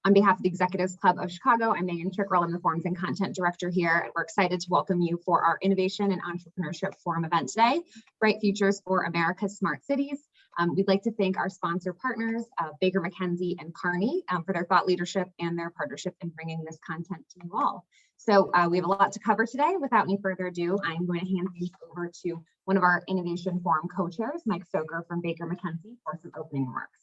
On behalf of the Executives Club of Chicago, I'm Megan Chickrell. I'm the Forums and Content Director here. We're excited to welcome you for our Innovation and Entrepreneurship Forum event today, Bright Futures for America's Smart Cities. We'd like to thank our sponsor partners, Baker McKenzie and Kearney, for their thought leadership and their partnership in bringing this content to you all. So we have a lot to cover today. Without any further ado, I'm going to hand things over to one of our Innovation Forum co-chairs, Mike Stoker from Baker McKenzie, for some opening remarks.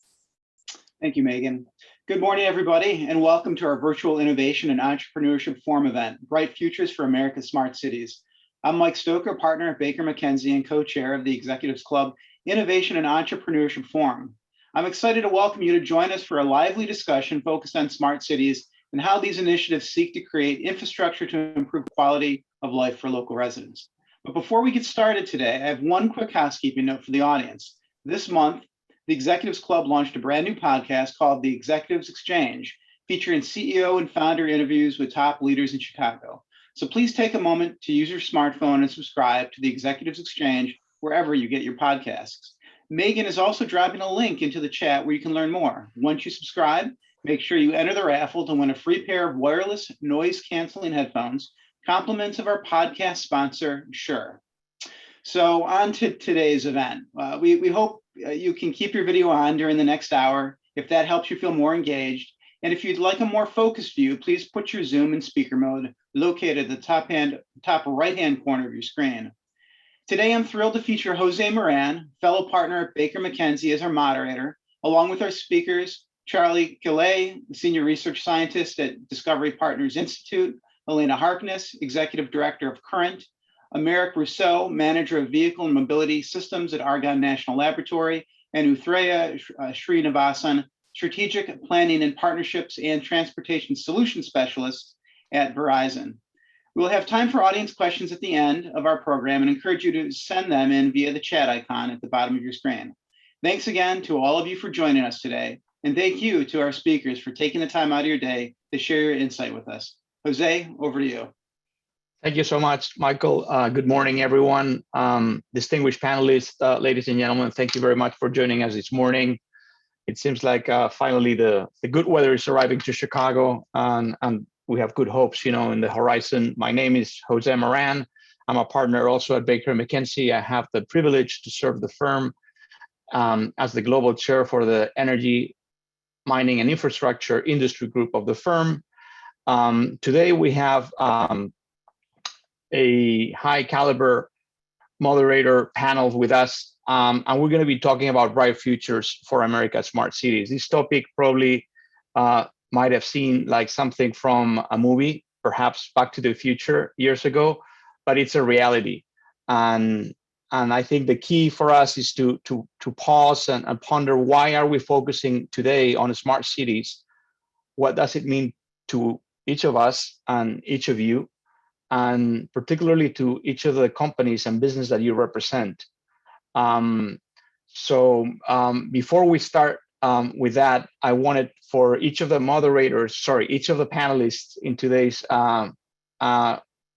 Thank you, Megan. Good morning, everybody, and welcome to our virtual Innovation and Entrepreneurship Forum event, Bright Futures for America's Smart Cities. I'm Mike Stoker, partner at Baker McKenzie and co-chair of the Executives Club Innovation and Entrepreneurship Forum. I'm excited to welcome you to join us for a lively discussion focused on smart cities and how these initiatives seek to create infrastructure to improve quality of life for local residents. But before we get started today, I have one quick housekeeping note for the audience. This month, the Executives Club launched a brand new podcast called The Executives Exchange, featuring CEO and founder interviews with top leaders in Chicago. So please take a moment to use your smartphone and subscribe to the Executives Exchange wherever you get your podcasts. Megan is also dropping a link into the chat where you can learn more. Once you subscribe, make sure you enter the raffle to win a free pair of wireless noise-canceling headphones, compliments of our podcast sponsor, Shure. So on to today's event. We hope you can keep your video on during the next hour if that helps you feel more engaged. And if you'd like a more focused view, please put your Zoom in speaker mode located at the top right-hand corner of your screen. Today, I'm thrilled to feature Jose Moran, fellow partner at Baker McKenzie, as our moderator, along with our speakers, Charlie Gillay, Senior Research Scientist at Discovery Partners Institute, Elena Harkness, Executive Director of Current, Emerick Rousseau, Manager of Vehicle and Mobility Systems at Argonne National Laboratory, and Uthreya Srinivasan, Strategic Planning and Partnerships and Transportation Solution Specialist at Verizon. We'll have time for audience questions at the end of our program and encourage you to send them in via the chat icon at the bottom of your screen. Thanks again to all of you for joining us today, and thank you to our speakers for taking the time out of your day to share your insight with us. Jose, over to you. Thank you so much, Michael. Good morning, everyone. Distinguished panelists, ladies and gentlemen, thank you very much for joining us this morning. It seems like finally the good weather is arriving to Chicago, and we have good hopes, in the horizon. My name is Jose Moran. I'm a partner also at Baker McKenzie. I have the privilege to serve the firm as the global chair for the energy, mining, and infrastructure industry group of the firm. Today we have a high caliber moderator panel with us, and we're going to be talking about bright futures for America's smart cities. This topic probably might have seemed like something from a movie, perhaps Back to the Future years ago, but it's a reality. And I think the key for us is to pause and ponder, why are we focusing today on smart cities? What does it mean to each of us and each of you, and particularly to each of the companies and business that you represent? Before we start with that, I wanted for each of the panelists in today's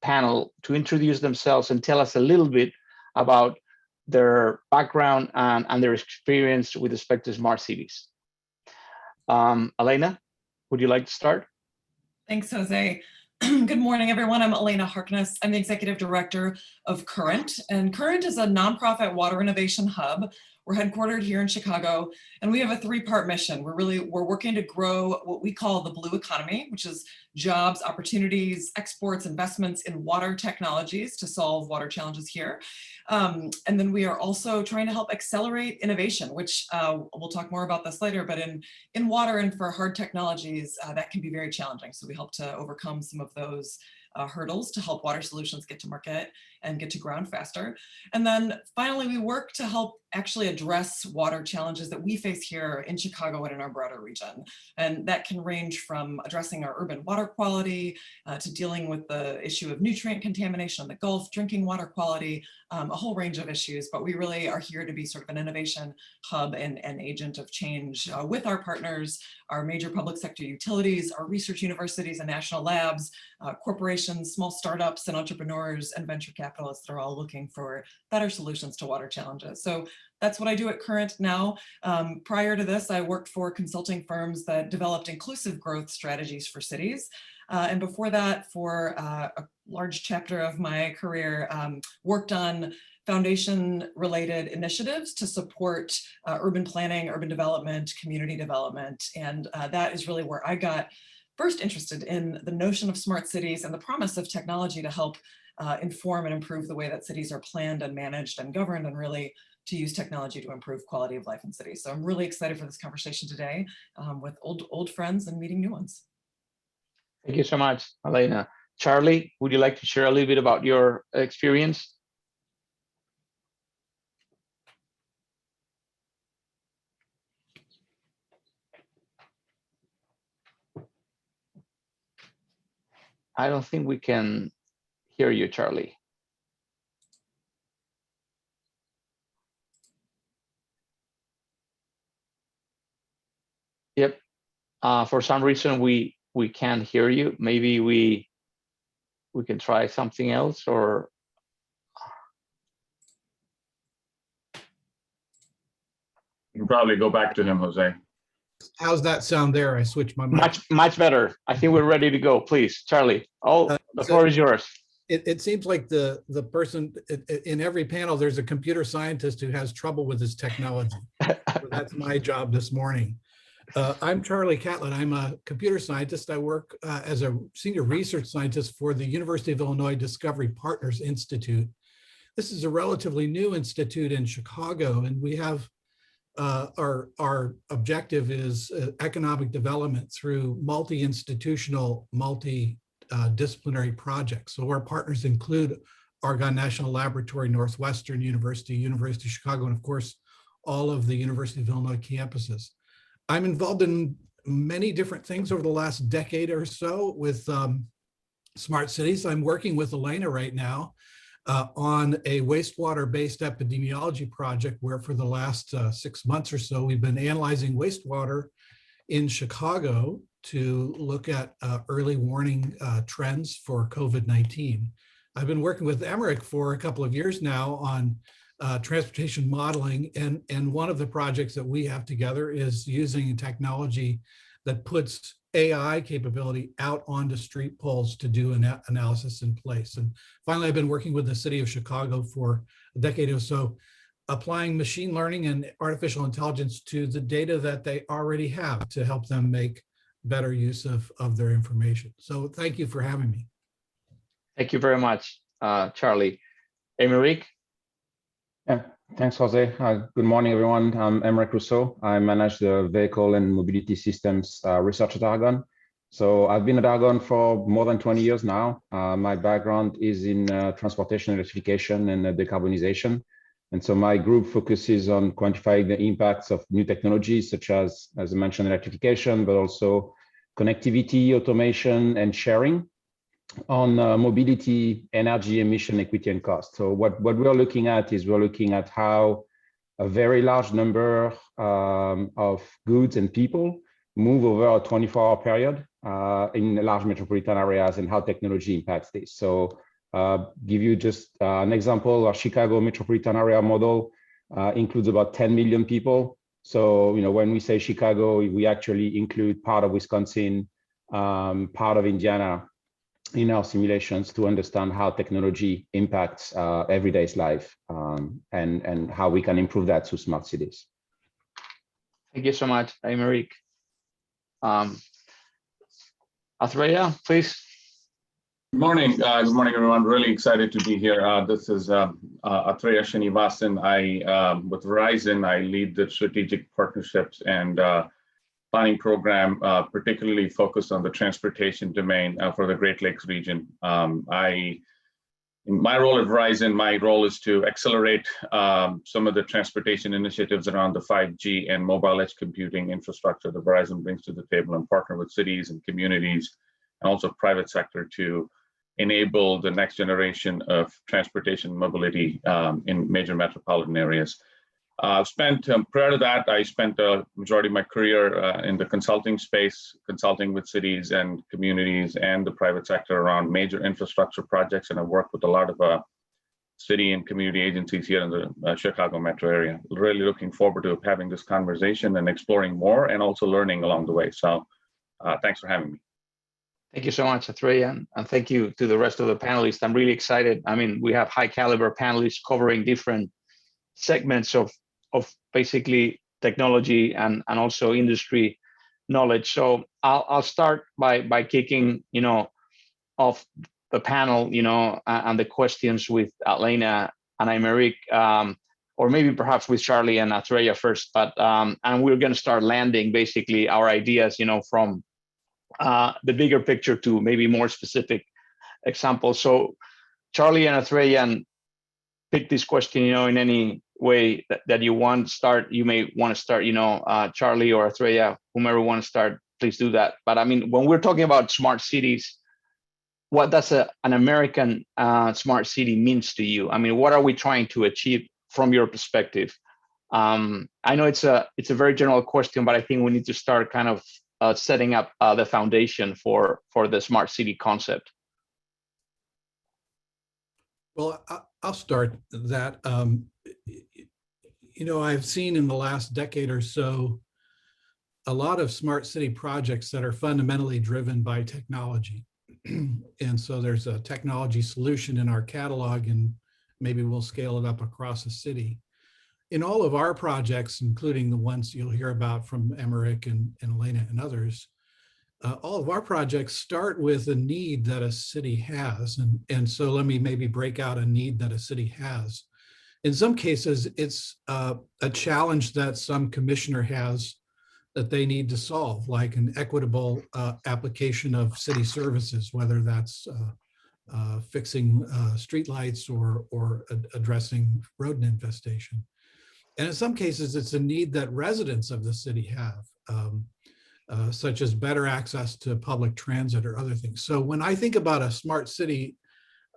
panel to introduce themselves and tell us a little bit about their background and their experience with respect to smart cities. Elena, would you like to start? Thanks, Jose. Good morning, everyone. I'm Elena Harkness. I'm the Executive Director of Current, and Current is a nonprofit water innovation hub. We're headquartered here in Chicago, and we have a three-part mission. We're working to grow what we call the blue economy, which is jobs, opportunities, exports, investments in water technologies to solve water challenges here. And then we are also trying to help accelerate innovation, which we'll talk more about this later, but in water and for hard technologies, that can be very challenging. So we help to overcome some of those hurdles to help water solutions get to market and get to ground faster. And then finally, we work to help actually address water challenges that we face here in Chicago and in our broader region. And that can range from addressing our urban water quality to dealing with the issue of nutrient contamination in the Gulf, drinking water quality, a whole range of issues. But we really are here to be sort of an innovation hub and an agent of change with our partners, our major public sector utilities, our research universities and national labs, corporations, small startups and entrepreneurs and venture capitalists that are all looking for better solutions to water challenges. So That's what I do at Current now. Prior to this, I worked for consulting firms that developed inclusive growth strategies for cities. And before that, for a large chapter of my career, worked on foundation-related initiatives to support urban planning, urban development, community development. And that is really where I got first interested in the notion of smart cities and the promise of technology to help inform and improve the way that cities are planned and managed and governed, and really to use technology to improve quality of life in cities. So I'm really excited for this conversation today with old friends and meeting new ones. Thank you so much, Elena. Charlie, would you like to share a little bit about your experience? I don't think we can hear you, Charlie. Yep. For some reason, we can't hear you. Maybe we can try something else, or You can probably go back to him, Jose. How's that sound there? I switched my mic. much better. I think we're ready to go. Please, Charlie. Oh, the floor is yours. It seems like the person in every panel, there's a computer scientist who has trouble with his technology. So that's my job this morning. I'm Charlie Catlett. I'm a computer scientist. I work as a senior research scientist for the University of Illinois Discovery Partners Institute. This is a relatively new institute in Chicago, and we have our objective is economic development through multi-institutional, multidisciplinary projects. So our partners include Argonne National Laboratory, Northwestern University, University of Chicago, and of course, all of the University of Illinois campuses. I'm involved in many different things over the last decade or so with smart cities. I'm working with Elena right now on a wastewater-based epidemiology project where for the last 6 months or so, we've been analyzing wastewater in Chicago to look at early warning trends for COVID-19. I've been working with Emerick for a couple of years now on transportation modeling, and one of the projects that we have together is using technology that puts AI capability out onto street poles to do an analysis in place. And finally, I've been working with the city of Chicago for a decade or so, applying machine learning and artificial intelligence to the data that they already have to help them make better use of their information. So thank you for having me. Thank you very much, Charlie. Emerick? Yeah, thanks, Jose. Good morning, everyone. I'm Emerick Rousseau. I manage the Vehicle and Mobility Systems research at Argonne. So I've been at Argonne for more than 20 years now. My background is in transportation electrification and decarbonization. And so my group focuses on quantifying the impacts of new technologies, such as I mentioned, electrification, but also connectivity, automation, and sharing on mobility, energy, emission, equity, and cost. So what we're looking at is we're looking at how a very large number of goods and people move over a 24-hour period in large metropolitan areas and how technology impacts this. So give you just an example, our Chicago metropolitan area model includes about 10 million people. So, when we say Chicago, we actually include part of Wisconsin, part of Indiana in our simulations to understand how technology impacts everyday's life and how we can improve that through smart cities. Thank you so much, Emerick. Athreya, please. Good morning, everyone. Really excited to be here. This is Athreya Srinivasan. With Verizon, I lead the strategic partnerships and planning program, particularly focused on the transportation domain for the Great Lakes region. In my role at Verizon, my role is to accelerate some of the transportation initiatives around the 5G and mobile edge computing infrastructure that Verizon brings to the table, and partner with cities and communities and also private sector to enable the next generation of transportation mobility in major metropolitan areas. Prior to that, I spent a majority of my career in the consulting space, consulting with cities and communities and the private sector around major infrastructure projects. And I've worked with a lot of city and community agencies here in the Chicago metro area. Really looking forward to having this conversation and exploring more and also learning along the way. So thanks for having me. Thank you so much, Atreya, and thank you to the rest of the panelists. I'm really excited. I mean, we have high caliber panelists covering different segments of basically technology and also industry knowledge. So I'll start by kicking, off the panel, and the questions with Elena and Emerick, or maybe perhaps with Charlie and Atreya first. But and we're going to start landing basically our ideas, from the bigger picture to maybe more specific examples. So Charlie and Atreya, pick this question, in any way that you want to start. You may want to start, Charlie or Atreya, whomever want to start, please do that. But I mean, when we're talking about smart cities, what does an American smart city means to you? I mean, what are we trying to achieve from your perspective? I know it's a very general question, but I think we need to start kind of setting up the foundation for the smart city concept. Well, I'll start that. I've seen in the last decade or so a lot of smart city projects that are fundamentally driven by technology. And so there's a technology solution in our catalog, and maybe we'll scale it up across the city. In all of our projects, including the ones you'll hear about from Emerick and Elena and others, all of our projects start with a need that a city has. And so let me maybe break out a need that a city has. In some cases, it's a challenge that some commissioner has that they need to solve, like an equitable application of city services, whether that's fixing streetlights or addressing rodent infestation. And in some cases, it's a need that residents of the city have, such as better access to public transit or other things. So when I think about a smart city,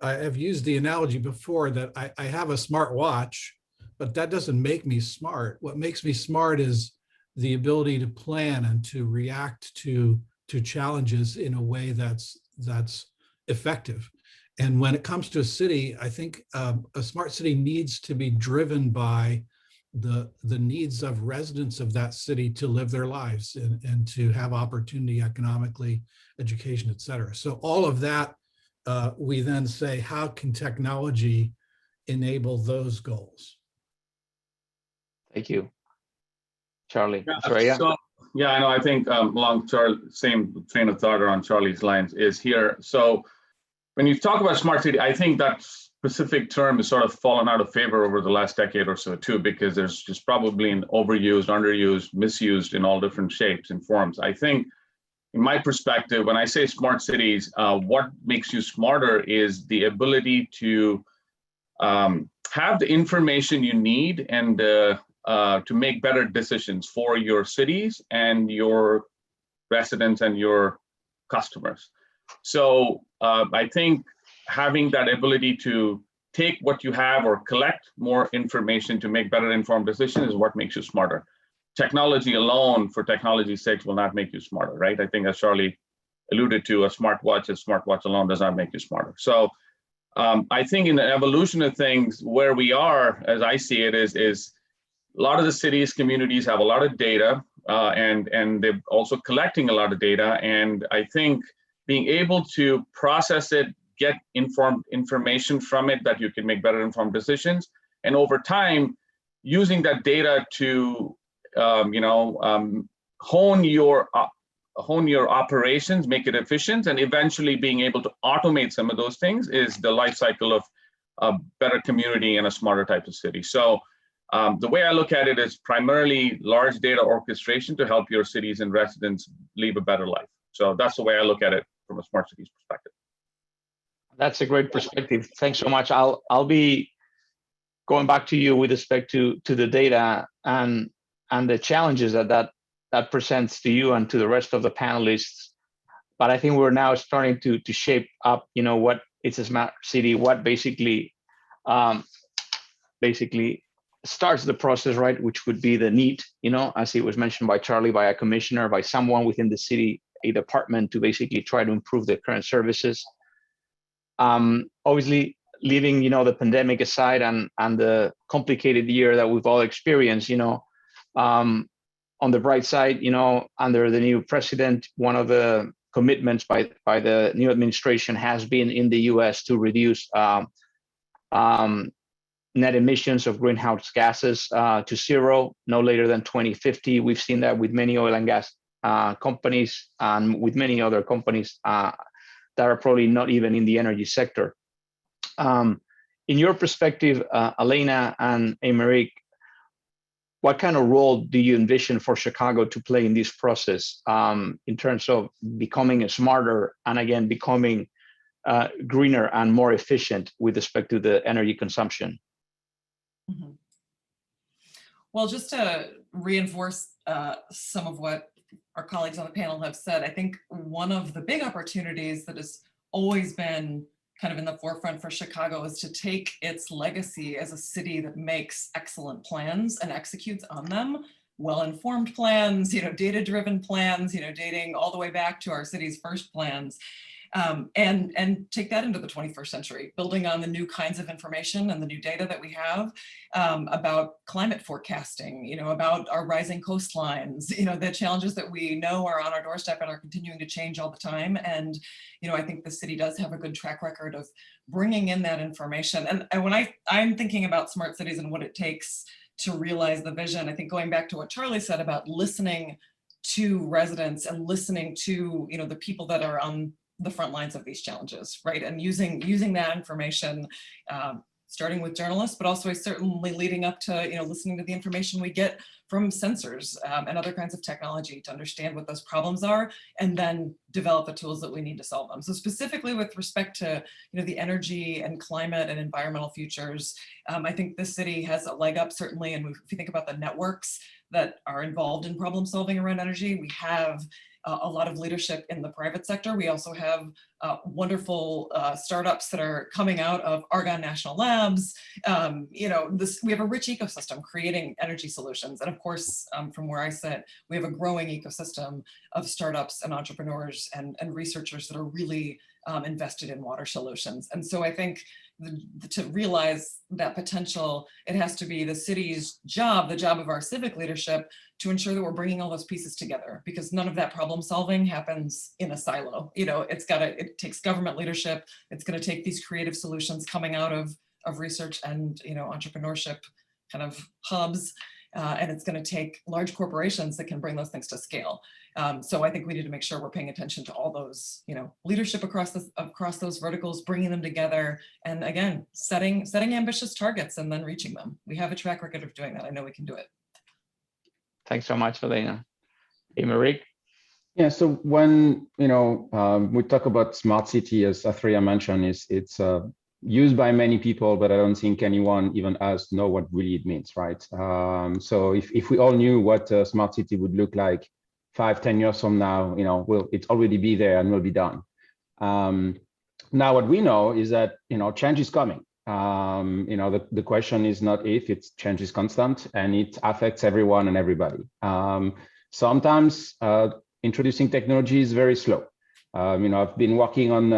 I have used the analogy before that I have a smart watch, but that doesn't make me smart. What makes me smart is the ability to plan and to react to challenges in a way that's effective. And when it comes to a city, I think a smart city needs to be driven by the needs of residents of that city to live their lives and to have opportunity economically, education, et cetera. So all of that, we then say, how can technology enable those goals? Thank you. Charlie, Yeah, so, yeah, I know. I think along same train of thought around Charlie's lines is here. So when you talk about smart city, I think that specific term has sort of fallen out of favor over the last decade or so too, because there's just probably an overused, underused, misused in all different shapes and forms. I think, in my perspective, when I say smart cities, what makes you smarter is the ability to have the information you need and to make better decisions for your cities and your residents and your customers. So I think having that ability to take what you have or collect more information to make better informed decisions is what makes you smarter. Technology alone, for technology's sake, will not make you smarter, right? I think, as Charlie alluded to, a smartwatch alone does not make you smarter. So I think in the evolution of things, where we are, as I see it, is a lot of the cities, communities have a lot of data, and they're also collecting a lot of data. And I think being able to process it, get informed information from it that you can make better informed decisions, and over time, using that data to hone your operations, make it efficient, and eventually being able to automate some of those things is the life cycle of a better community and a smarter type of city. So the way I look at it is primarily large data orchestration to help your cities and residents live a better life. So that's the way I look at it from a smart cities perspective. That's a great perspective. Thanks so much. I'll be going back to you with respect to the data and the challenges that presents to you and to the rest of the panelists. But I think we're now starting to shape up, what it's a smart city, what basically starts the process, right? Which would be the need, as it was mentioned by Charlie, by a commissioner, by someone within the city, a department, to basically try to improve the current services. Obviously, leaving, the pandemic aside and the complicated year that we've all experienced, on the bright side, under the new president, one of the commitments by the new administration has been in the U.S. to reduce net emissions of greenhouse gases to zero no later than 2050. We've seen that with many oil and gas companies and with many other companies that are probably not even in the energy sector. In your perspective, Elena and Emerick, what kind of role do you envision for Chicago to play in this process in terms of becoming smarter and again, becoming greener and more efficient with respect to the energy consumption? Mm-hmm. Well, just to reinforce some of what our colleagues on the panel have said, I think one of the big opportunities that has always been kind of in the forefront for Chicago is to take its legacy as a city that makes excellent plans and executes on them, well-informed plans, data-driven plans, dating all the way back to our city's first plans. And take that into the 21st century, building on the new kinds of information and the new data that we have about climate forecasting, about our rising coastlines, the challenges that we know are on our doorstep and are continuing to change all the time. And, I think the city does have a good track record of bringing in that information. And when I'm thinking about smart cities and what it takes to realize the vision, I think going back to what Charlie said about listening to residents and listening to, the people that are on the front lines of these challenges, right? And using that information, starting with journalists, but also certainly leading up to, listening to the information we get from sensors and other kinds of technology to understand what those problems are, and then develop the tools that we need to solve them. So specifically with respect to, the energy and climate and environmental futures, I think this city has a leg up certainly. And if you think about the networks that are involved in problem solving around energy, we have a lot of leadership in the private sector. We also have wonderful startups that are coming out of Argonne National Labs. We have a rich ecosystem creating energy solutions. And of course, from where I sit, we have a growing ecosystem of startups and entrepreneurs and researchers that are really invested in water solutions. And so I think to realize that potential, it has to be the city's job, the job of our civic leadership, to ensure that we're bringing all those pieces together, because none of that problem solving happens in a silo. It takes government leadership. It's going to take these creative solutions coming out of research and entrepreneurship kind of hubs, and it's going to take large corporations that can bring those things to scale. So I think we need to make sure we're paying attention to all those, leadership across those verticals, bringing them together, and again, setting ambitious targets and then reaching them. We have a track record of doing that. I know we can do it. Thanks so much, Elena. Emerick? Yeah, so when we talk about smart city, as Athrea mentioned, it's used by many people, but I don't think anyone, even us, know what really it means, right? So if we all knew what a smart city would look like 5-10 years from now, it's already be there and will be done. Now what we know is that change is coming. The question is not if, it's change is constant and it affects everyone and everybody. Sometimes introducing technology is very slow. I've been working on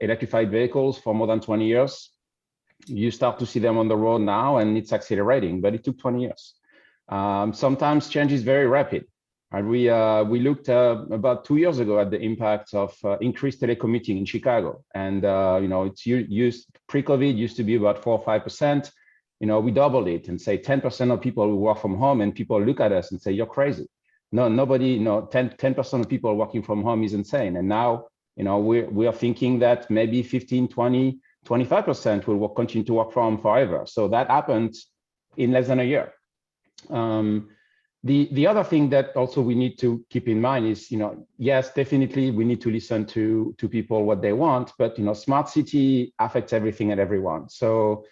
electrified vehicles for more than 20 years. You start to see them on the road now and it's accelerating, but it took 20 years. Sometimes change is very rapid. And we looked about 2 years ago at the impact of increased telecommuting in Chicago. And, it's used pre-COVID used to be about 4 or 5%. We doubled it and say 10% of people who work from home, and people look at us and say, you're crazy. No, nobody, 10% of people working from home is insane. And now, we are thinking that maybe 15, 20, 25% will continue to work from home forever. So that happened in less than a year. The other thing that also we need to keep in mind is, yes, definitely we need to listen to people what they want, but smart city affects everything and everyone. So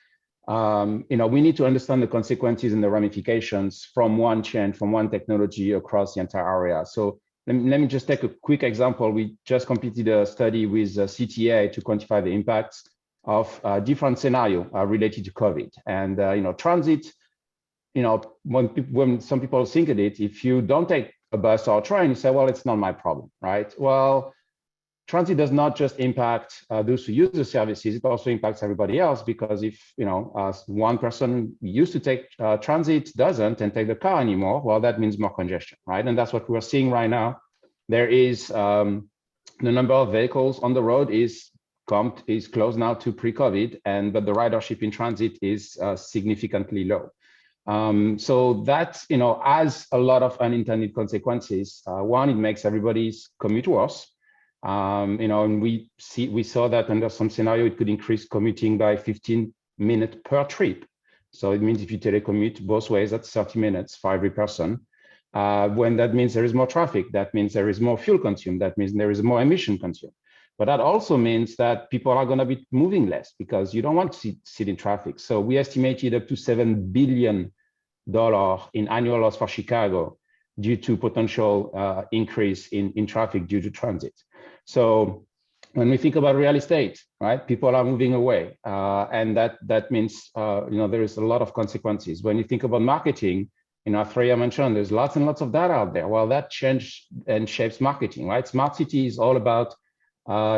we need to understand the consequences and the ramifications from one change, from one technology across the entire area. So let me just take a quick example. We just completed a study with CTA to quantify the impacts of different scenarios related to COVID. And transit, when some people think of it, if you don't take a bus or a train, you say, well, it's not my problem, right? Well, transit does not just impact those who use the services, it also impacts everybody else, because if one person used to take transit doesn't and take the car anymore, well, that means more congestion, right? And that's what we're seeing right now. There is the number of vehicles on the road is close now to pre-COVID, but the ridership in transit is significantly low. So that has a lot of unintended consequences. One, it makes everybody's commute worse. And we saw that under some scenario, it could increase commuting by 15 minutes per trip. So it means if you telecommute both ways, that's 30 minutes for every person. When that means there is more traffic, that means there is more fuel consumed, that means there is more emission consumed. But that also means that people are going to be moving less because you don't want to sit in traffic. So we estimated up to $7 billion in annual loss for Chicago due to potential increase in traffic due to transit. So when we think about real estate, right, people are moving away, and that means there is a lot of consequences. When you think about marketing, Freya mentioned there's lots and lots of data out there. Well, that changes and shapes marketing, right? Smart city is all about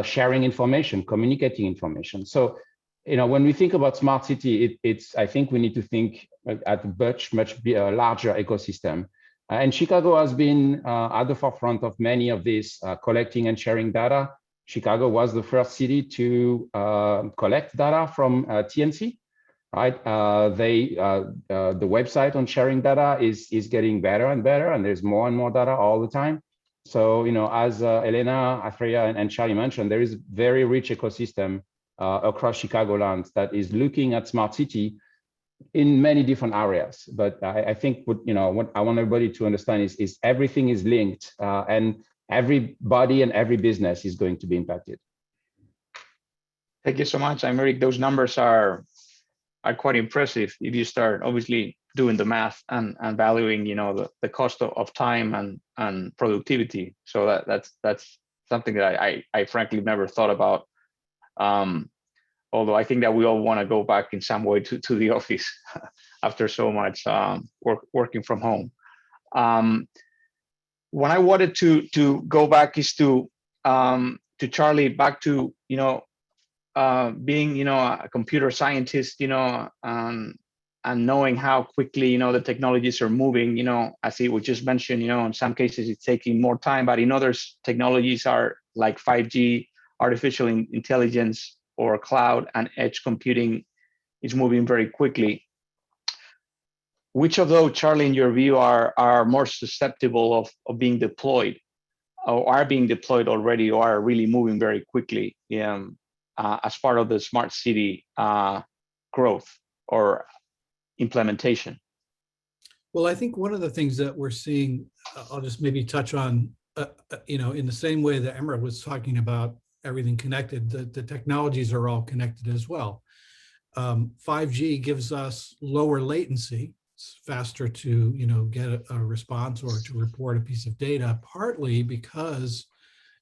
sharing information, communicating information. So, when we think about smart city, I think we need to think at a much larger ecosystem. And Chicago has been at the forefront of many of these collecting and sharing data. Chicago was the first city to collect data from TNC, right? The website on sharing data is getting better and better, and there's more and more data all the time. So, as Elena, Freya, and Charlie mentioned, there is a very rich ecosystem across Chicagoland that is looking at smart city in many different areas. But I think what I want everybody to understand is everything is linked, and everybody and every business is going to be impacted. Thank you so much, Emerick. Those numbers are quite impressive if you start obviously doing the math and valuing the cost of time and productivity. So that's something that I frankly never thought about. Although I think that we all want to go back in some way to the office after so much working from home. What I wanted to go back is to Charlie, back to being a computer scientist, and knowing how quickly the technologies are moving. As we just mentioned, in some cases it's taking more time, but in others technologies are like 5G, artificial intelligence, or cloud and edge computing is moving very quickly. Which of those, Charlie, in your view, are more susceptible of being deployed, or are being deployed already, or are really moving very quickly as part of the smart city growth or implementation? Well, I think one of the things that we're seeing, I'll just maybe touch on, in the same way that Emerick was talking about everything connected, the technologies are all connected as well. 5G gives us lower latency. It's faster to get a response or to report a piece of data, partly because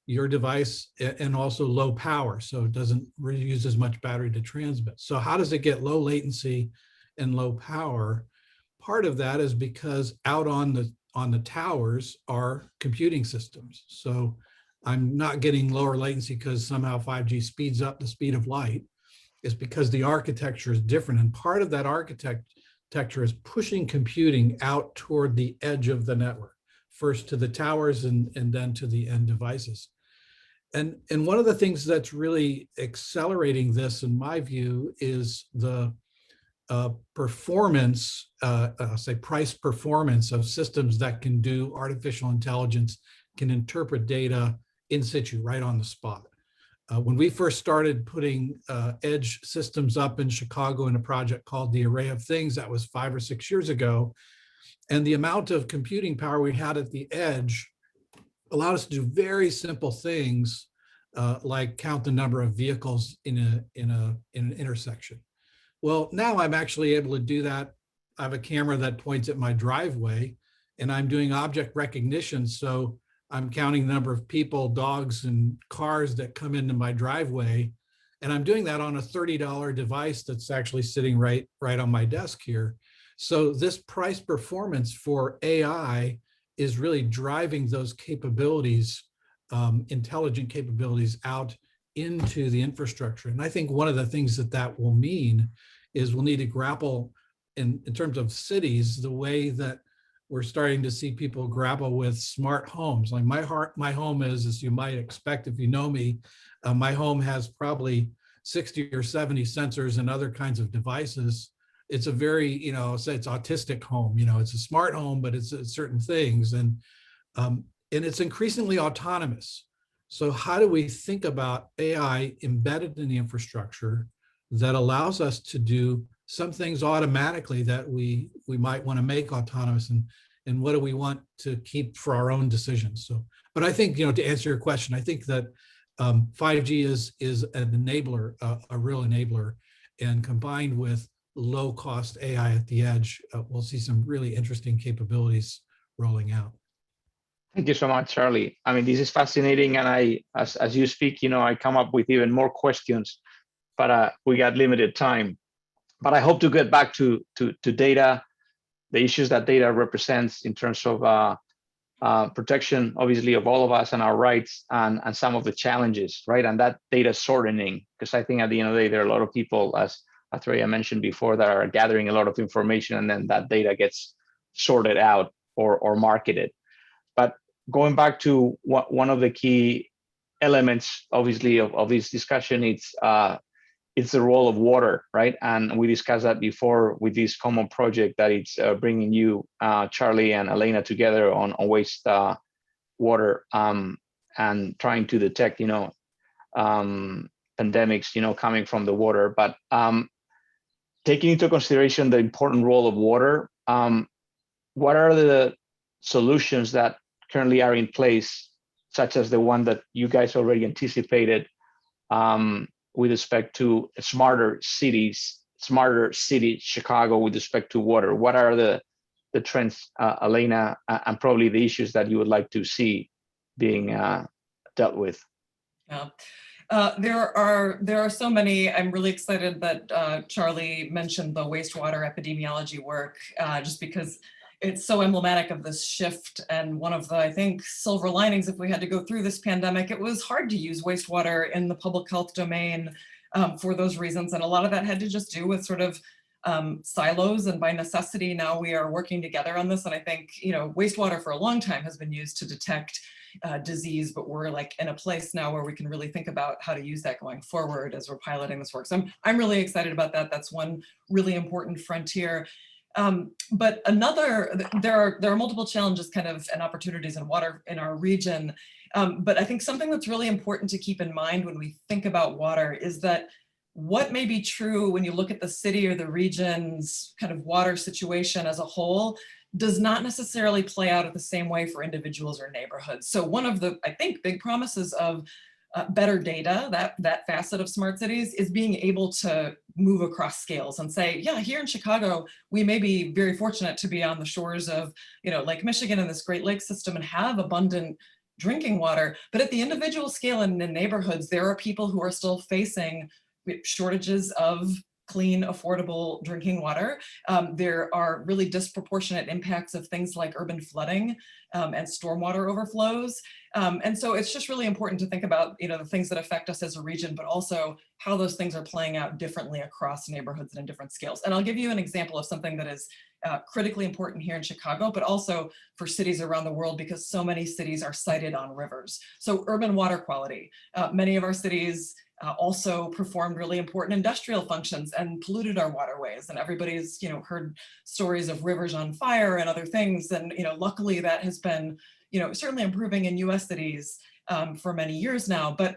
your device, and also low power, so it doesn't use as much battery to transmit. So how does it get low latency and low power? Part of that is because out on the towers are computing systems. So I'm not getting lower latency because somehow 5G speeds up the speed of light. It's because the architecture is different. And part of that architecture is pushing computing out toward the edge of the network, first to the towers and then to the end devices. And one of the things that's really accelerating this, in my view, is the performance, price performance of systems that can do artificial intelligence, can interpret data in situ, right on the spot. When we first started putting edge systems up in Chicago in a project called the Array of Things, that was 5 or 6 years ago, and the amount of computing power we had at the edge allowed us to do very simple things like count the number of vehicles in an intersection. Well, now I'm actually able to do that. I have a camera that points at my driveway, and I'm doing object recognition. So I'm counting the number of people, dogs, and cars that come into my driveway. And I'm doing that on a $30 device that's actually sitting right on my desk here. So this price performance for AI is really driving those capabilities intelligent capabilities out into the infrastructure. And I think one of the things that that will mean is we'll need to grapple in terms of cities, the way that we're starting to see people grapple with smart homes. Like my home is, as you might expect if you know me, my home has probably 60 or 70 sensors and other kinds of devices. It's a very, say it's autistic home, it's a smart home, but it's certain things. And it's increasingly autonomous. So how do we think about AI embedded in the infrastructure that allows us to do some things automatically that we might want to make autonomous, and what do we want to keep for our own decisions? So, but I think, to answer your question, I think that 5G is an enabler, a real enabler, and combined with low cost AI at the edge, we'll see some really interesting capabilities rolling out. Thank you so much, Charlie. I mean, this is fascinating, and as you speak, I come up with even more questions, but we got limited time. But I hope to get back to data, the issues that data represents in terms of protection, obviously, of all of us and our rights, and some of the challenges, right? And that data sorting, because I think at the end of the day, there are a lot of people, as Atreya mentioned before, that are gathering a lot of information, and then that data gets sorted out or marketed. But going back to one of the key elements, obviously, of this discussion, it's the role of water, right? And we discussed that before with this common project that it's bringing you, Charlie and Elena, together on waste water and trying to detect, pandemics, coming from the water. But taking into consideration the important role of water, what are the solutions that currently are in place, such as the one that you guys already anticipated, with respect to smarter city, Chicago, with respect to water? What are the trends, Elena, and probably the issues that you would like to see being dealt with? Yeah. There are so many. I'm really excited that Charlie mentioned the wastewater epidemiology work, just because it's so emblematic of this shift. And one of the, I think, silver linings, if we had to go through this pandemic, it was hard to use wastewater in the public health domain for those reasons. And a lot of that had to just do with sort of silos, and by necessity, now we are working together on this. And I think, wastewater for a long time has been used to detect disease, but we're like in a place now where we can really think about how to use that going forward as we're piloting this work. So I'm really excited about that. That's one really important frontier. But there are multiple challenges kind of and opportunities in water in our region. But I think something that's really important to keep in mind when we think about water is that what may be true when you look at the city or the region's kind of water situation as a whole does not necessarily play out at the same way for individuals or neighborhoods. So one of the, I think, big promises of better data, that facet of smart cities, is being able to move across scales and say, yeah, here in Chicago, we may be very fortunate to be on the shores of, Lake Michigan and this Great Lakes system and have abundant drinking water. But at the individual scale and in neighborhoods, there are people who are still facing shortages of clean, affordable drinking water. There are really disproportionate impacts of things like urban flooding and stormwater overflows. And so it's just really important to think about, the things that affect us as a region, but also how those things are playing out differently across neighborhoods and in different scales. And I'll give you an example of something that is critically important here in Chicago, but also for cities around the world, because so many cities are sited on rivers. So urban water quality. Many of our cities also performed really important industrial functions and polluted our waterways. And everybody's, heard stories of rivers on fire and other things. And, luckily that has been, certainly improving in US cities for many years now. But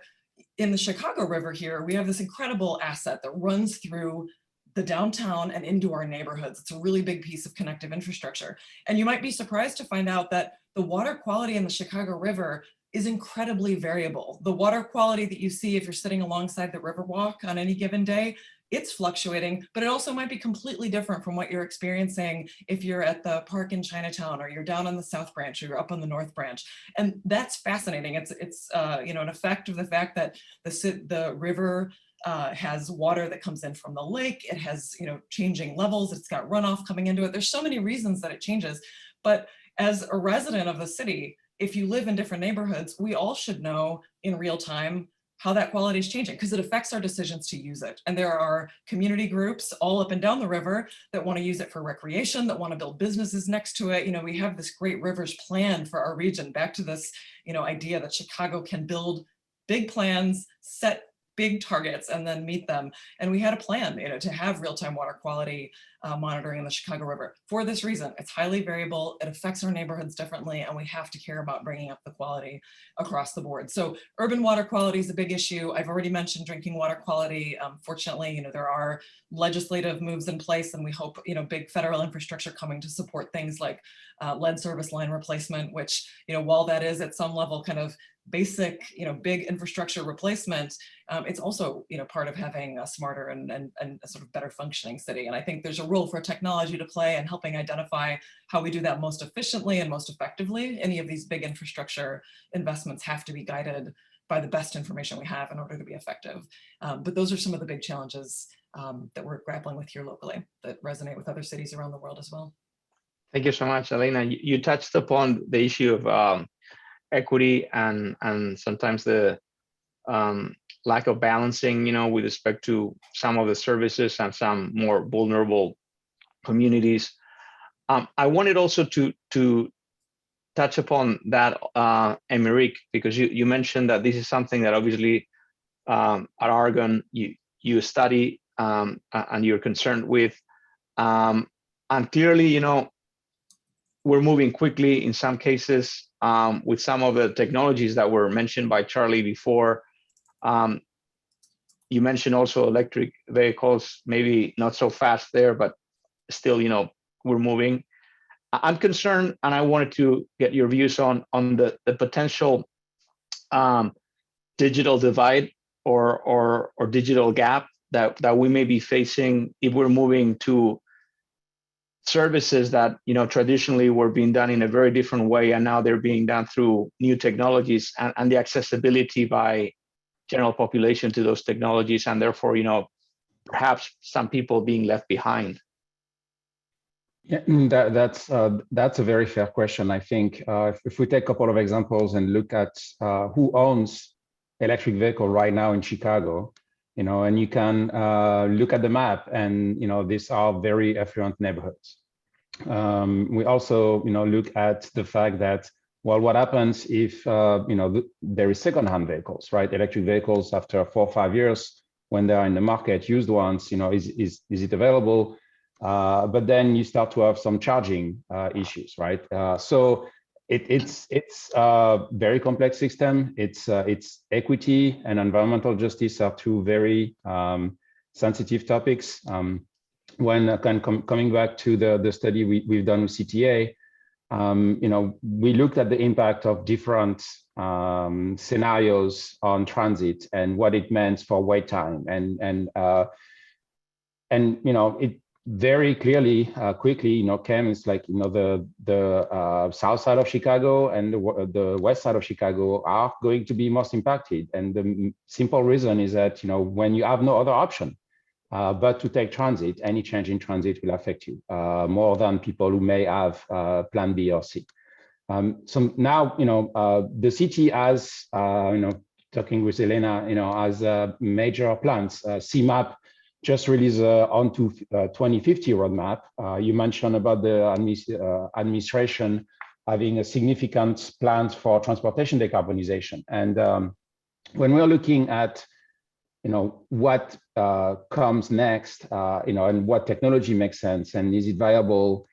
in the Chicago River here, we have this incredible asset that runs through the downtown and into our neighborhoods. It's a really big piece of connective infrastructure. And you might be surprised to find out that the water quality in the Chicago River is incredibly variable. The water quality that you see if you're sitting alongside the Riverwalk on any given day, it's fluctuating, but it also might be completely different from what you're experiencing if you're at the park in Chinatown, or you're down on the South Branch, or you're up on the North Branch. And that's fascinating. It's an effect of the fact that the river has water that comes in from the lake. It has, changing levels. It's got runoff coming into it. There's so many reasons that it changes. But as a resident of the city, if you live in different neighborhoods, we all should know in real time how that quality is changing, because it affects our decisions to use it. And there are community groups all up and down the river that want to use it for recreation, that want to build businesses next to it. You know, we have this great rivers plan for our region, back to this, you know, idea that Chicago can build big plans, set big targets, and then meet them. And we had a plan, you know, to have real-time water quality monitoring in the Chicago River. For this reason, it's highly variable, it affects our neighborhoods differently, and we have to care about bringing up the quality across the board. So urban water quality is a big issue. I've already mentioned drinking water quality. Fortunately, you know, there are legislative moves in place, and we hope, you know, big federal infrastructure coming to support things like lead service line replacement, which, you know, while that is at some level kind of basic, you know, big infrastructure replacement, it's also, you know, part of having a smarter and a sort of better functioning city. And I think there's a role for technology to play in helping identify how we do that most efficiently and most effectively. Any of these big infrastructure investments have to be guided by the best information we have in order to be effective. But those are some of the big challenges that we're grappling with here locally that resonate with other cities around the world as well. Thank you so much, Elena. You touched upon the issue of equity and sometimes the lack of balancing, you know, with respect to some of the services and some more vulnerable communities. I wanted also to touch upon that, Emerick, because you mentioned that this is something that obviously at Argonne you study and you're concerned with, and clearly, you know, we're moving quickly in some cases with some of the technologies that were mentioned by Charlie before. You mentioned also electric vehicles, maybe not so fast there, but still, you know, we're moving. I'm concerned, and I wanted to get your views on the potential digital divide or digital gap that we may be facing if we're moving to services that, you know, traditionally were being done in a very different way, and now they're being done through new technologies and the accessibility by general population to those technologies, and therefore, you know, perhaps some people being left behind. Yeah, that's a very fair question. I think if we take a couple of examples and look at who owns electric vehicle right now in Chicago, you know, and you can look at the map, and you know, these are very affluent neighborhoods. We also, you know, look at the fact that, well, what happens if you know, there is secondhand vehicles, right? Electric vehicles after 4 or 5 years when they are in the market, used ones, you know, is it available? But then you start to have some charging issues, right? So it's a very complex system. It's equity and environmental justice are two very sensitive topics. When coming back to the study we've done with CTA, you know, we looked at the impact of different scenarios on transit and what it meant for wait time, and you know, it very clearly, quickly, you know, came is like, you know, the south side of Chicago and the west side of Chicago are going to be most impacted. And the simple reason is that, you know, when you have no other option but to take transit, any change in transit will affect you more than people who may have plan B or C. So now, you know, the city has, you know, talking with Elena, you know, has major plans. CMAP just released onto 2050 roadmap. You mentioned about the administration having a significant plans for transportation decarbonization. And when we're looking at, you know, what comes next, you know, and what technology makes sense and is it viable,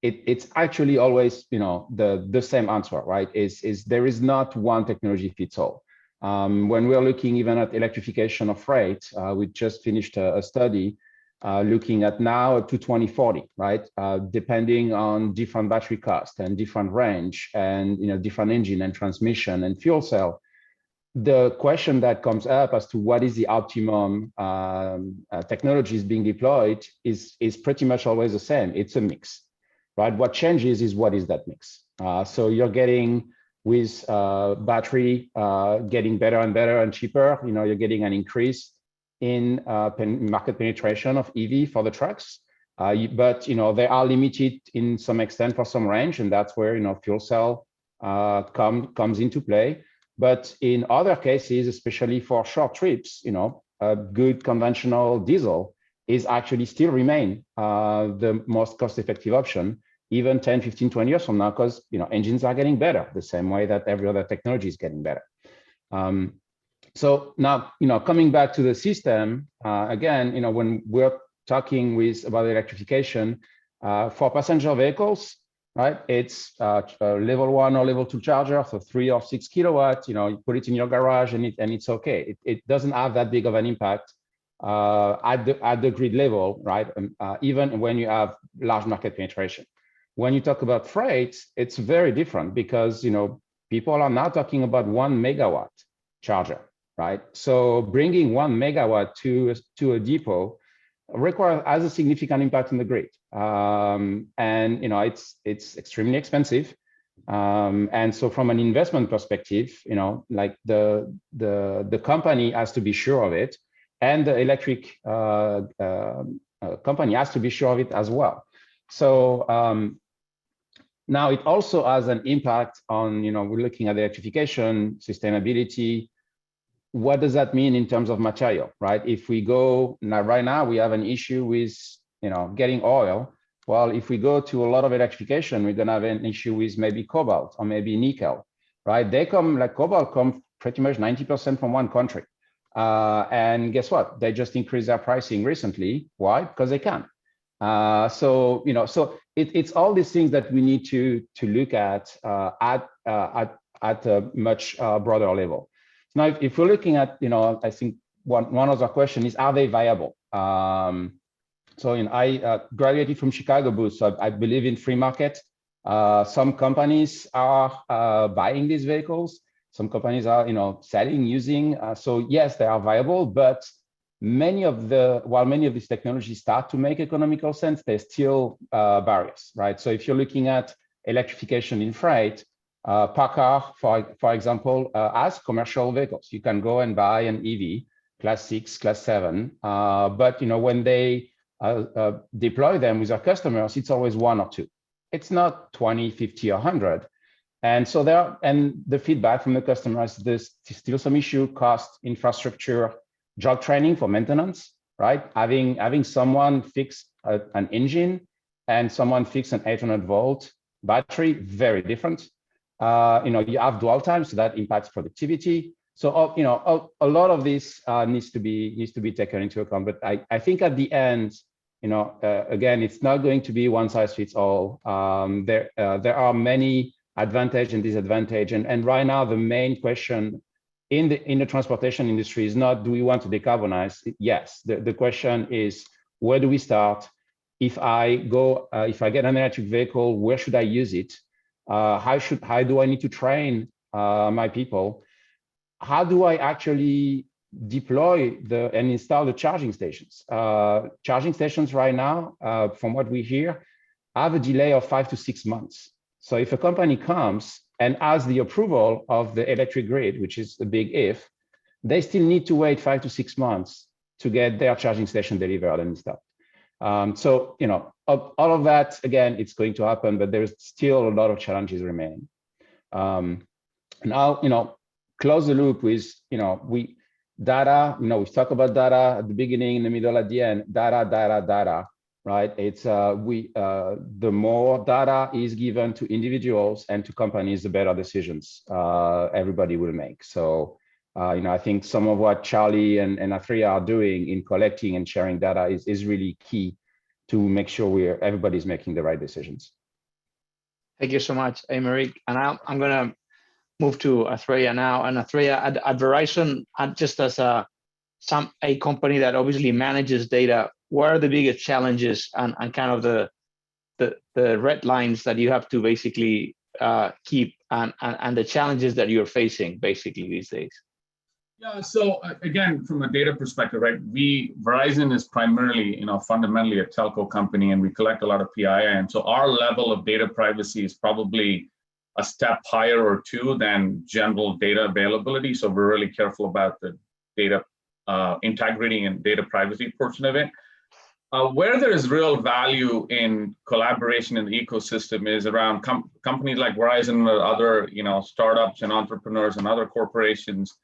it's actually always, you know, the same answer, right? Is there is not one technology fits all. When we're looking even at electrification of freight, we just finished a study looking at now to 2040, right? Depending on different battery cost and different range and, you know, different engine and transmission and fuel cell. The question that comes up as to what is the optimum technologies being deployed is pretty much always the same. It's a mix, right? What changes is what is that mix. So you're getting with battery getting better and better and cheaper, you know, you're getting an increase in market penetration of EV for the trucks. But, you know, they are limited in some extent for some range, and that's where, you know, fuel cell comes into play. But in other cases, especially for short trips, a good conventional diesel is actually still remain the most cost-effective option, even 10, 15, 20 years from now, because engines are getting better the same way that every other technology is getting better. So now, coming back to the system, again, when we're talking about electrification, for passenger vehicles, right, it's a level 1 or level 2 charger for 3 or 6 kilowatts. You put it in your garage and it's okay. It doesn't have that big of an impact at the grid level, right? Even when you have large market penetration. When you talk about freight, it's very different because people are now talking about 1 megawatt charger, right? So bringing 1 megawatt to a depot has a significant impact on the grid, and it's extremely expensive. And so from an investment perspective, like the company has to be sure of it, and the electric company has to be sure of it as well. So now it also has an impact on, we're looking at electrification, sustainability. What does that mean in terms of material, right? If we go now, right now we have an issue with, getting oil. Well, if we go to a lot of electrification, we're gonna have an issue with maybe cobalt or maybe nickel, right? Cobalt come pretty much 90% from one country. And guess what? They just increased their pricing recently. Why? Because they can. So it's all these things that we need to look at a much broader level. Now, if we're looking at, I think one other question is, are they viable? So I graduated from Chicago Booth, so I believe in free market. Some companies are buying these vehicles. Some companies are, selling, using. So yes, they are viable, but while many of these technologies start to make economical sense, there's still barriers, right? So if you're looking at electrification in freight, PACCAR, for example, has commercial vehicles. You can go and buy an EV, class 6, class 7, but when they deploy them with our customers, it's always 1 or 2. It's not 20, 50, or 100. And so the feedback from the customers, there's still some issue, cost, infrastructure, job training for maintenance, right? Having someone fix an engine and someone fix an 800-volt battery, very different. You have dwell time, so that impacts productivity. So a lot of this needs to be taken into account. But I think at the end, again, it's not going to be one size fits all. There are many advantages and disadvantages, and right now the main question in the transportation industry is not, do we want to decarbonize? Yes, the question is, where do we start? If I get an electric vehicle, where should I use it? How do I need to train my people? How do I actually deploy and install the charging stations? Charging stations right now, from what we hear, have a delay of 5 to 6 months. So if a company comes and has the approval of the electric grid, which is a big if, they still need to wait 5 to 6 months to get their charging station delivered and installed. So, all of that, again, it's going to happen, but there's still a lot of challenges remaining. Now, close the loop with, data, we talk about data at the beginning, in the middle, at the end, data, right? It's, the more data is given to individuals and to companies, the better decisions everybody will make. So, I think some of what Charlie and Athrea are doing in collecting and sharing data is really key to make sure everybody's making the right decisions. Thank you so much, Emerick. And I'm going to move to Athrea now. And Athrea, at Verizon, just as a company that obviously manages data, what are the biggest challenges and kind of the red lines that you have to basically keep and the challenges that you're facing basically these days? Yeah, so again, from a data perspective, right, Verizon is primarily, fundamentally a telco company, and we collect a lot of PII. And so our level of data privacy is probably a step higher or two than general data availability. So we're really careful about the data integrity and data privacy portion of it. Where there is real value in collaboration in the ecosystem is around companies like Verizon or other, startups and entrepreneurs and other corporations.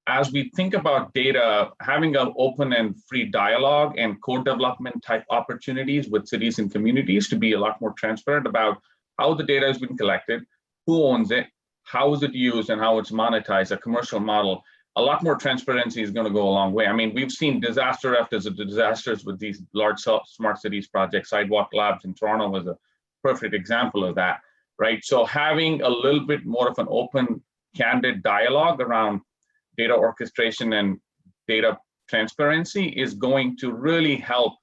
As we think about data, having an open and free dialogue and co-development type opportunities with cities and communities to be a lot more transparent about how the data has been collected, who owns it, how is it used, and how it's monetized, a commercial model. A lot more transparency is going to go a long way. I mean, we've seen disaster after disasters with these large smart cities projects. Sidewalk Labs in Toronto was a perfect example of that, right? So having a little bit more of an open, candid dialogue around data orchestration and data transparency is going to really help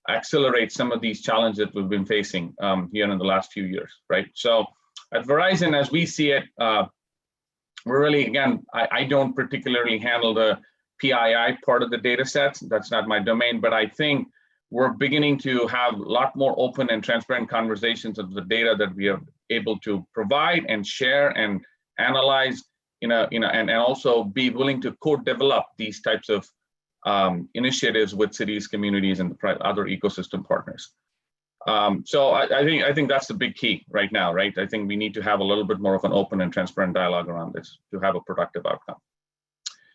accelerate some of these challenges that we've been facing here in the last few years, right? So at Verizon, as we see it, we're really, again, I don't particularly handle the PII part of the data sets. That's not my domain, but I think we're beginning to have a lot more open and transparent conversations of the data that we are able to provide and share and analyze, and also be willing to co-develop these types of initiatives with cities, communities, and other ecosystem partners. So I think that's the big key right now, right? I think we need to have a little bit more of an open and transparent dialogue around this to have a productive outcome.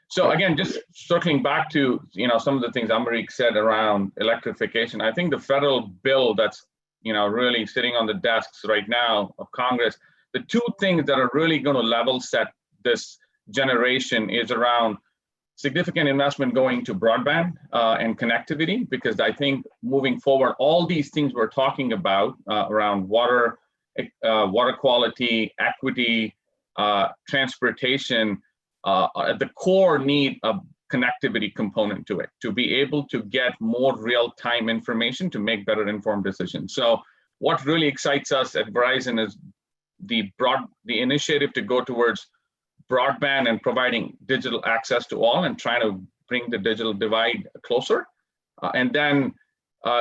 So again, just circling back to some of the things Emerick said around electrification, I think the federal bill that's really sitting on the desks right now of Congress, the two things that are really going to level set this generation is around significant investment going to broadband and connectivity, because I think moving forward, all these things we're talking about around water quality, equity, transportation, at the core need a connectivity component to it, to be able to get more real-time information to make better informed decisions. So what really excites us at Verizon is the initiative to go towards broadband and providing digital access to all and trying to bring the digital divide closer. And then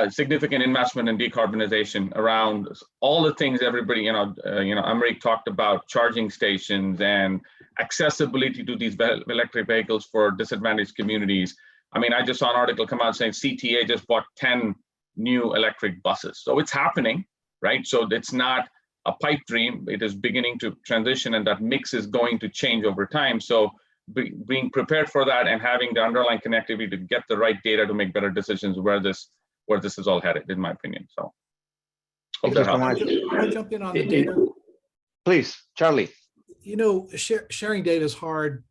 significant investment in decarbonization around all the things everybody, Emerick talked about, charging stations and accessibility to these electric vehicles for disadvantaged communities. I mean, I just saw an article come out saying CTA just bought 10 new electric buses. So it's happening, right? So it's not a pipe dream. It is beginning to transition, and that mix is going to change over time. So being prepared for that and having the underlying connectivity to get the right data to make better decisions where this is all headed, in my opinion. So hope that helps. Can I jump in on the data? Please, Charlie. Sharing data is hard.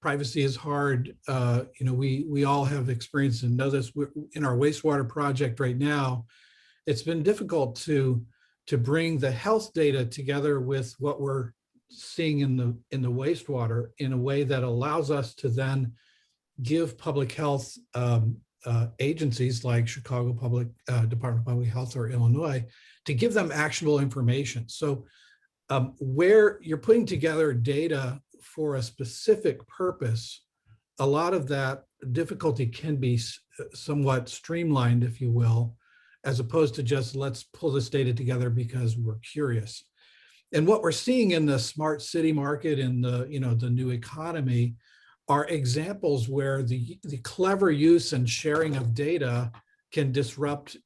Privacy is hard. We all have experience and know this. We're in our wastewater project right now. It's been difficult to bring the health data together with what we're seeing in the wastewater in a way that allows us to then give public health agencies like Chicago Department of Public Health or Illinois, to give them actionable information. So where you're putting together data for a specific purpose, a lot of that difficulty can be somewhat streamlined, if you will, as opposed to just let's pull this data together because we're curious. And what we're seeing in the smart city market and the new economy are examples where the clever use and sharing of data can disrupt,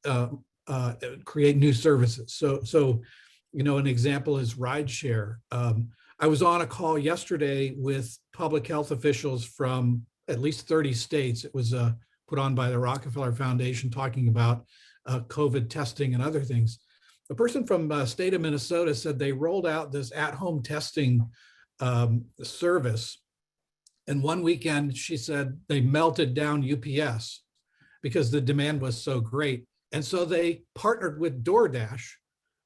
create new services. So an example is rideshare. I was on a call yesterday with public health officials from at least 30 states. It was put on by the Rockefeller Foundation talking about COVID testing and other things. A person from the state of Minnesota said they rolled out this at-home testing service. And one weekend, she said they melted down UPS because the demand was so great. And so they partnered with DoorDash,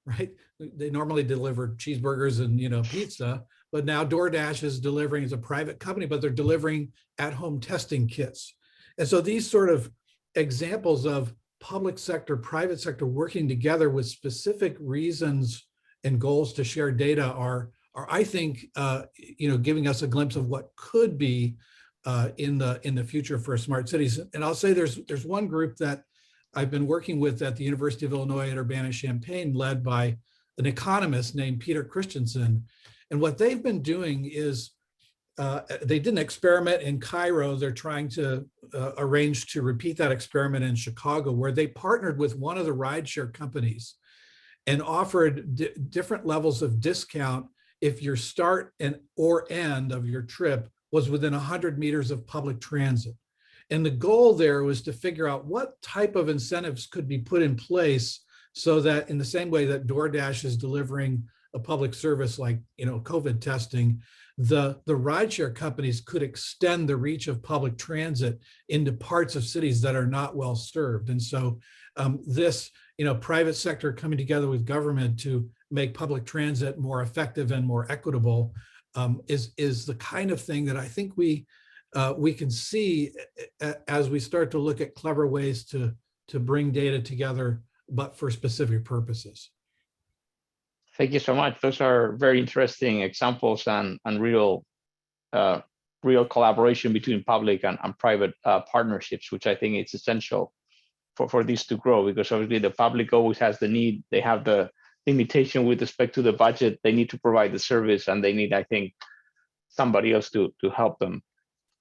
right? They normally deliver cheeseburgers and pizza, but now DoorDash is delivering as a private company, but they're delivering at-home testing kits. And so these sort of examples of public sector, private sector working together with specific reasons and goals to share data are I think, giving us a glimpse of what could be in the future for smart cities. And I'll say there's one group that I've been working with at the University of Illinois at Urbana-Champaign, led by an economist named Peter Christensen. And what they've been doing is they did an experiment in Cairo. They're trying to arranged to repeat that experiment in Chicago, where they partnered with one of the rideshare companies and offered different levels of discount if your start and or end of your trip was within 100 meters of public transit. And the goal there was to figure out what type of incentives could be put in place so that, in the same way that DoorDash is delivering a public service like, COVID testing, the rideshare companies could extend the reach of public transit into parts of cities that are not well served. And so this, private sector coming together with government to make public transit more effective and more equitable is the kind of thing that I think we can see as we start to look at clever ways to bring data together, but for specific purposes. Thank you so much. Those are very interesting examples and real collaboration between public and private partnerships, which I think it's essential for this to grow, because obviously the public always has the need. They have the limitation with respect to the budget. They need to provide the service, and they need, I think, somebody else to help them.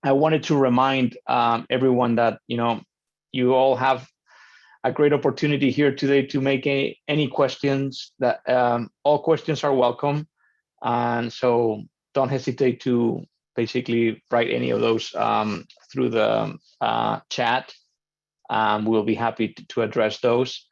I wanted to remind everyone that you all have a great opportunity here today to make any questions. That all questions are welcome, and so don't hesitate to basically write any of those through the chat. We'll be happy to address those.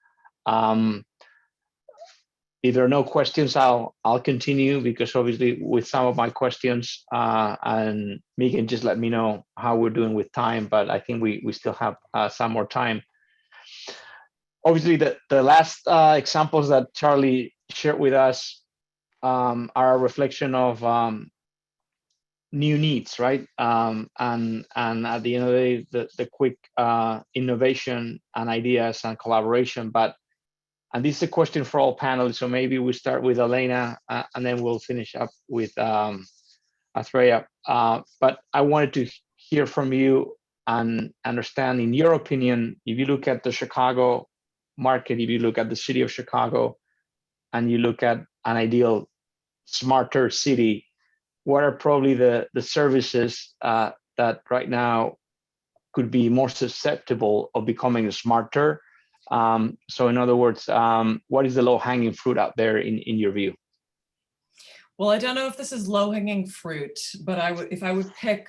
If there are no questions, I'll continue, because obviously with some of my questions, and Megan just let me know how we're doing with time, but I think we still have some more time. Obviously, the last examples that Charlie shared with us are a reflection of new needs, right? And at the end of the day, the quick innovation and ideas and collaboration. And this is a question for all panelists, so maybe we start with Elena, and then we'll finish up with Athreya. But I wanted to hear from you and understand, in your opinion, if you look at the Chicago market, if you look at the city of Chicago, and you look at an ideal smarter city, what are probably the services that right now could be more susceptible of becoming smarter? So in other words, what is the low-hanging fruit out there in your view? Well, I don't know if this is low-hanging fruit, but if I would pick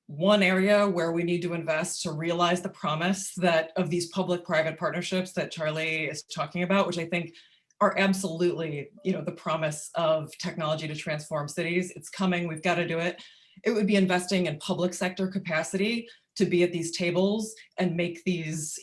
one area where we need to invest to realize the promise of these public-private partnerships that Charlie is talking about, which I think are absolutely, the promise of technology to transform cities. It's coming, we've got to do it. It would be investing in public sector capacity to be at these tables and make these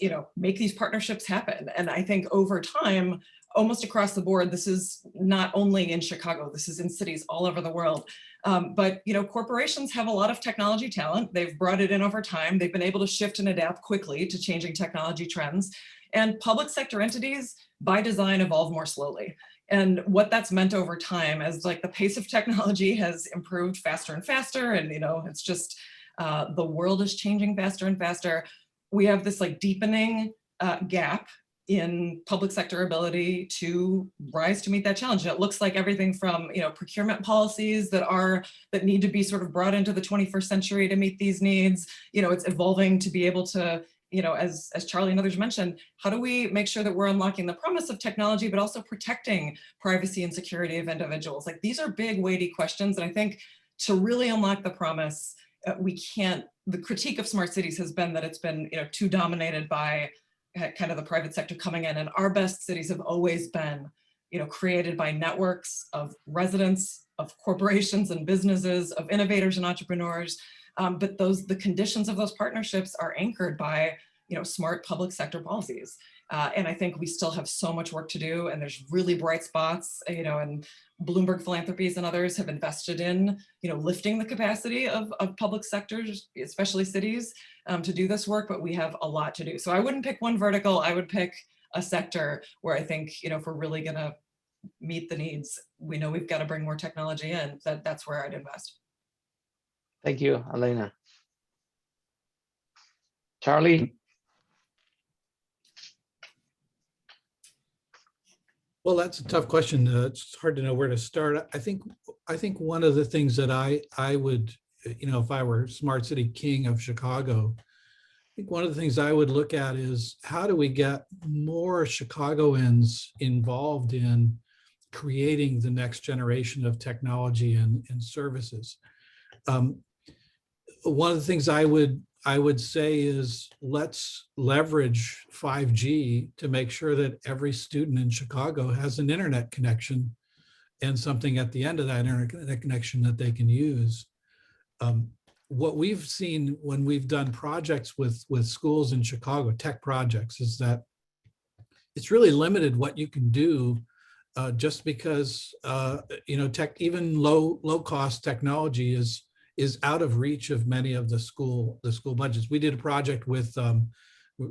partnerships happen. And I think over time, almost across the board, this is not only in Chicago, this is in cities all over the world. But corporations have a lot of technology talent. They've brought it in over time. They've been able to shift and adapt quickly to changing technology trends. And public sector entities, by design, evolve more slowly. And what that's meant over time, as the pace of technology has improved faster and faster, and it's just the world is changing faster and faster. We have this deepening gap in public sector ability to rise to meet that challenge. And it looks like everything from procurement policies that need to be sort of brought into the 21st century to meet these needs. It's evolving to be able to, as Charlie and others mentioned, how do we make sure that we're unlocking the promise of technology, but also protecting privacy and security of individuals? These are big, weighty questions. And I think to really unlock the promise, the critique of smart cities has been that it's been too dominated by kind of the private sector coming in, and our best cities have always been created by networks of residents, of corporations and businesses, of innovators and entrepreneurs, but the conditions of those partnerships are anchored by smart public sector policies. And I think we still have so much work to do, and there's really bright spots, and Bloomberg Philanthropies and others have invested in, lifting the capacity of public sectors, especially cities, to do this work, but we have a lot to do. So I wouldn't pick one vertical, I would pick a sector where I think, if we're really gonna meet the needs, we know we've got to bring more technology in, that's where I'd invest. Thank you, Elena. Charlie? Well, that's a tough question. It's hard to know where to start. I think one of the things that I would, if I were Smart City King of Chicago, think one of the things I would look at is how do we get more Chicagoans involved in creating the next generation of technology and services. One of the things I would say is let's leverage 5G to make sure that every student in Chicago has an internet connection and something at the end of that internet connection that they can use. What we've seen when we've done projects with schools in Chicago, tech projects, is that it's really limited what you can do just because tech, even low cost technology is out of reach of many of the school budgets. We did a project with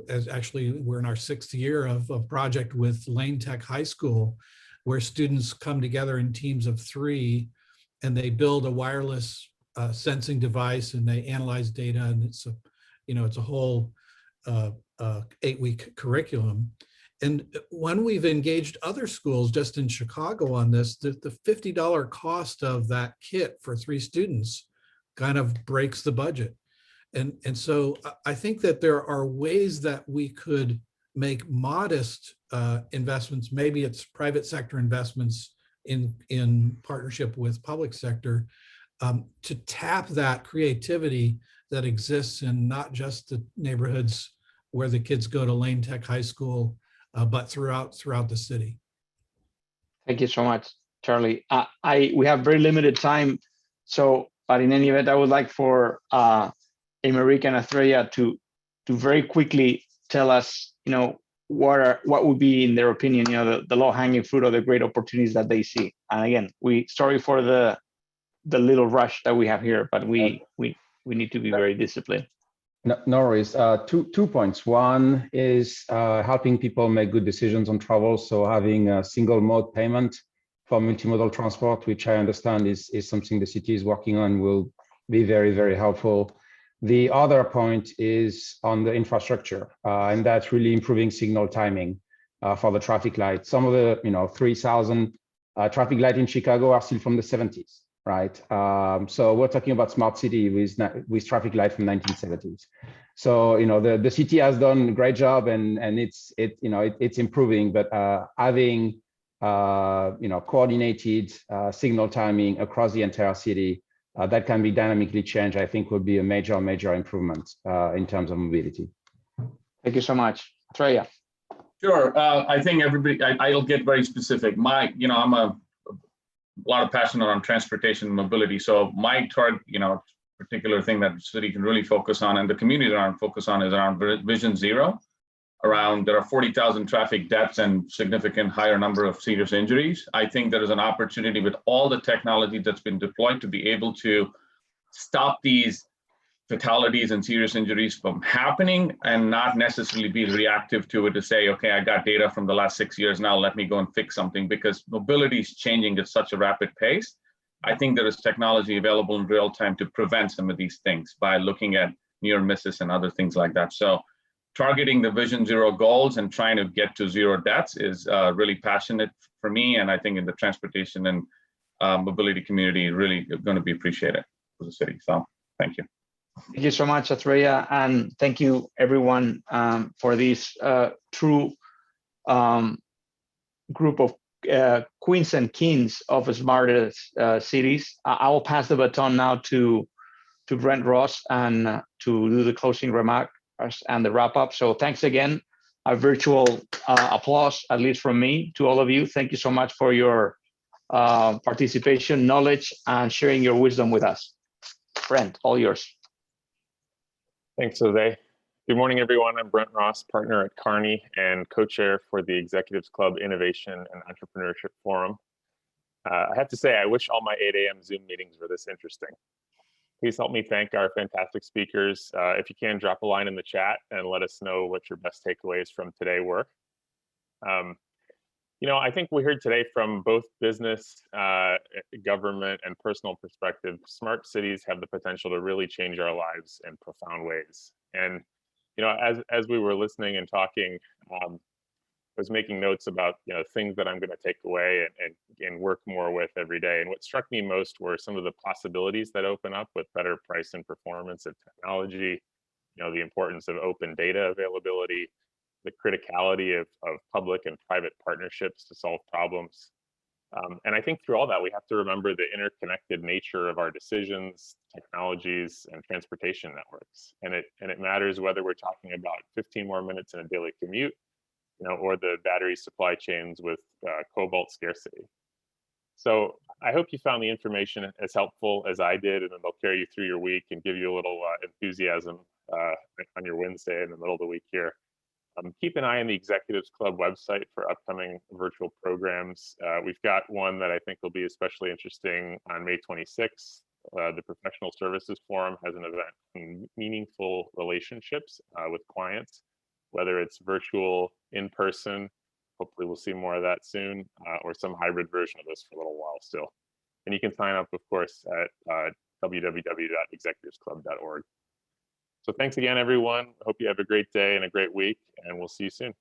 actually we're in our 6th year of a project with Lane Tech High School, where students come together in teams of 3 and they build a wireless sensing device and they analyze data, and it's a whole 8-week curriculum. And when we've engaged other schools just in Chicago on this, the $50 cost of that kit for 3 students kind of breaks the budget. And so I think that there are ways that we could make modest investments. Maybe it's private sector investments in partnership with public sector, to tap that creativity that exists in not just the neighborhoods where the kids go to Lane Tech High School, but throughout the city. Thank you so much, Charlie. We have very limited time, but in any event, I would like for Emerick and Atreya to very quickly tell us, what would be, in their opinion, the low-hanging fruit or the great opportunities that they see. And again, sorry for the little rush that we have here, but we need to be very disciplined. No worries. Two points. One is helping people make good decisions on travel. So having a single mode payment for multimodal transport, which I understand is something the city is working on, will be very, very helpful. The other point is on the infrastructure, and that's really improving signal timing for the traffic light. Some of the 3,000 traffic light in Chicago are still from the 70s. Right, so we're talking about smart city with traffic light from 1970s. So the city has done a great job, and it's improving. But having coordinated signal timing across the entire city that can be dynamically changed, I think would be a major improvement in terms of mobility. Thank you so much, Atreya. Sure. I think everybody. I'll get very specific. I'm a lot of passion around transportation and mobility. So my target, particular thing that the city can really focus on, and the community around focus on, is around Vision Zero. There are 40,000 traffic deaths and significant higher number of serious injuries. I think there is an opportunity with all the technology that's been deployed to be able to stop these fatalities and serious injuries from happening, and not necessarily be reactive to it to say, okay, I got data from the last 6 years, now let me go and fix something, because mobility is changing at such a rapid pace. I think there is technology available in real time to prevent some of these things by looking at near misses and other things like that. So targeting the Vision Zero goals and trying to get to 0 deaths is really passionate for me, and I think in the transportation and mobility community really going to be appreciated for the city. So thank you. Thank you so much, Atreya, and thank you everyone for this true group of queens and kings of smartest cities. I will pass the baton now to Brent Ross and to do the closing remarks and the wrap up. So thanks again. A virtual applause, at least from me, to all of you. Thank you so much for your participation, knowledge, and sharing your wisdom with us. Brent, all yours. Thanks, Jose. Good morning, everyone. I'm Brent Ross, partner at Kearney and co-chair for the Executives Club Innovation and Entrepreneurship Forum. I have to say, I wish all my 8 a.m. Zoom meetings were this interesting. Please help me thank our fantastic speakers. If you can, drop a line in the chat and let us know what your best takeaways from today were. I think we heard today from both business, government, and personal perspective, smart cities have the potential to really change our lives in profound ways. And, as we were listening and talking, I was making notes about, things that I'm going to take away and work more with every day. And what struck me most were some of the possibilities that open up with better price and performance of technology, the importance of open data availability, the criticality of public and private partnerships to solve problems. And I think through all that, we have to remember the interconnected nature of our decisions, technologies, and transportation networks. And it matters whether we're talking about 15 more minutes in a daily commute, or the battery supply chains with cobalt scarcity. So I hope you found the information as helpful as I did, and it'll carry you through your week and give you a little enthusiasm on your Wednesday in the middle of the week here. Keep an eye on the Executives Club website for upcoming virtual programs. We've got one that I think will be especially interesting on May 26th. The Professional Services Forum has an event on meaningful relationships with clients, whether it's virtual, in person. Hopefully we'll see more of that soon, or some hybrid version of this for a little while still. And you can sign up, of course, at www.executivesclub.org. So thanks again, everyone. Hope you have a great day and a great week, and we'll see you soon.